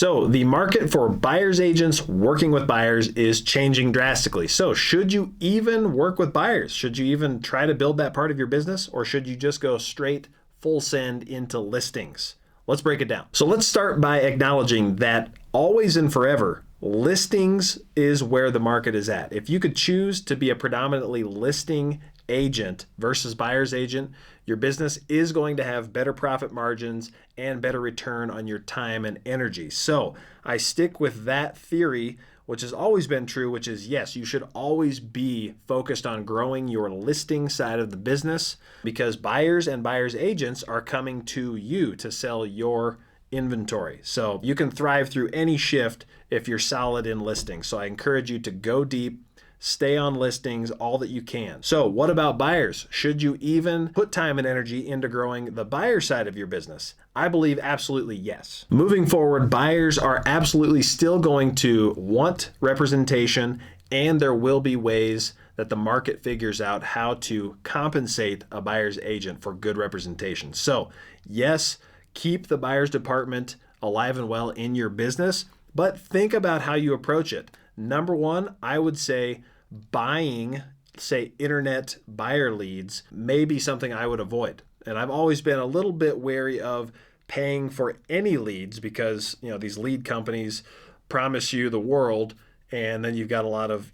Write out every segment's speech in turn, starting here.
So the market for buyer's agents working with buyers is changing drastically. So should you even work with buyers? Should you even try to build that part of your business, or should you just go straight full send into listings? Let's break it down. So let's start by acknowledging that always and forever, listings is where the market is at. If you could choose to be a predominantly listing agent versus buyer's agent, your business is going to have better profit margins and better return on your time and energy. So I stick with that theory, which has always been true, which is yes, you should always be focused on growing your listing side of the business, because buyers and buyers agents are coming to you to sell your inventory. So you can thrive through any shift if you're solid in listings. So I encourage you to go deep, stay on listings all that you can. So what about buyers? Should you even put time and energy into growing the buyer side of your business? I believe absolutely yes. Moving forward, buyers are absolutely still going to want representation, and there will be ways that the market figures out how to compensate a buyer's agent for good representation. So yes, keep the buyer's department alive and well in your business, but think about how you approach it. Number one, I would say buying, say, internet buyer leads may be something I would avoid. And I've always been a little bit wary of paying for any leads because, these lead companies promise you the world, and then you've got a lot of,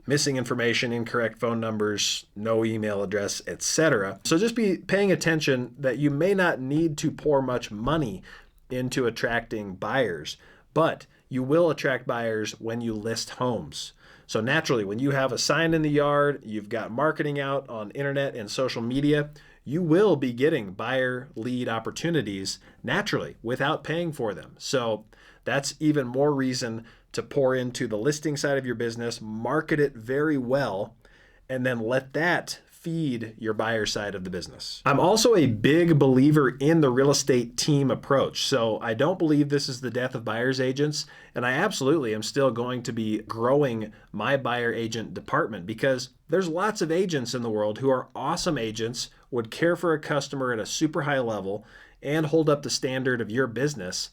missing information, incorrect phone numbers, no email address, etc. So just be paying attention that you may not need to pour much money into attracting buyers, but you will attract buyers when you list homes. So naturally, when you have a sign in the yard, you've got marketing out on internet and social media, you will be getting buyer lead opportunities naturally without paying for them. So that's even more reason to pour into the listing side of your business, market it very well, and then let that feed your buyer side of the business. I'm also a big believer in the real estate team approach. So I don't believe this is the death of buyer's agents. And I absolutely am still going to be growing my buyer agent department, because there's lots of agents in the world who are awesome agents, would care for a customer at a super high level and hold up the standard of your business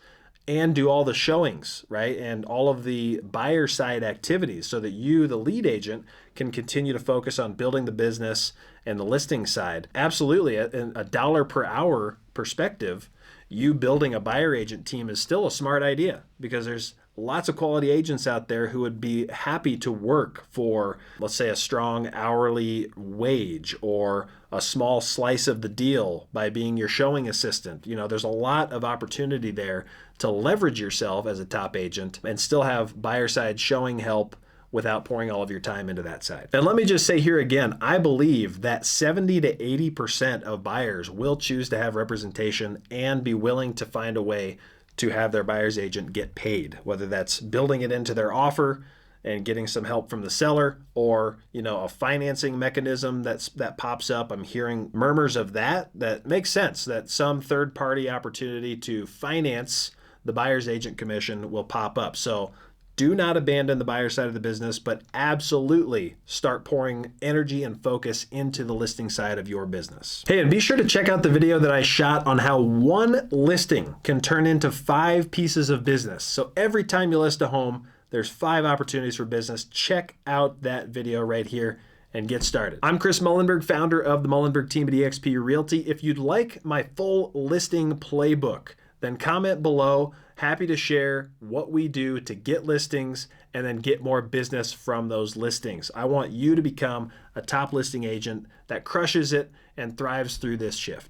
and do all the showings, right? And all of the buyer side activities so that you, the lead agent, can continue to focus on building the business and the listing side. Absolutely, a dollar per hour perspective, you building a buyer agent team is still a smart idea, because there's lots of quality agents out there who would be happy to work for, let's say, a strong hourly wage or a small slice of the deal by being your showing assistant. There's a lot of opportunity there to leverage yourself as a top agent and still have buyer side showing help without pouring all of your time into that side. And let me just say here again, I believe that 70 to 80% of buyers will choose to have representation and be willing to find a way to have their buyer's agent get paid, whether that's building it into their offer and getting some help from the seller, or a financing mechanism that pops up. I'm hearing murmurs of that makes sense, that some third-party opportunity to finance the buyer's agent commission will pop up. So do not abandon the buyer side of the business, but absolutely start pouring energy and focus into the listing side of your business. Hey, and be sure to check out the video that I shot on how one listing can turn into 5 pieces of business. So every time you list a home, there's 5 opportunities for business. Check out that video right here and get started. I'm Chris Mullenberg, founder of the Mullenberg team at eXp Realty. If you'd like my full listing playbook, then comment below. Happy to share what we do to get listings and then get more business from those listings. I want you to become a top listing agent that crushes it and thrives through this shift.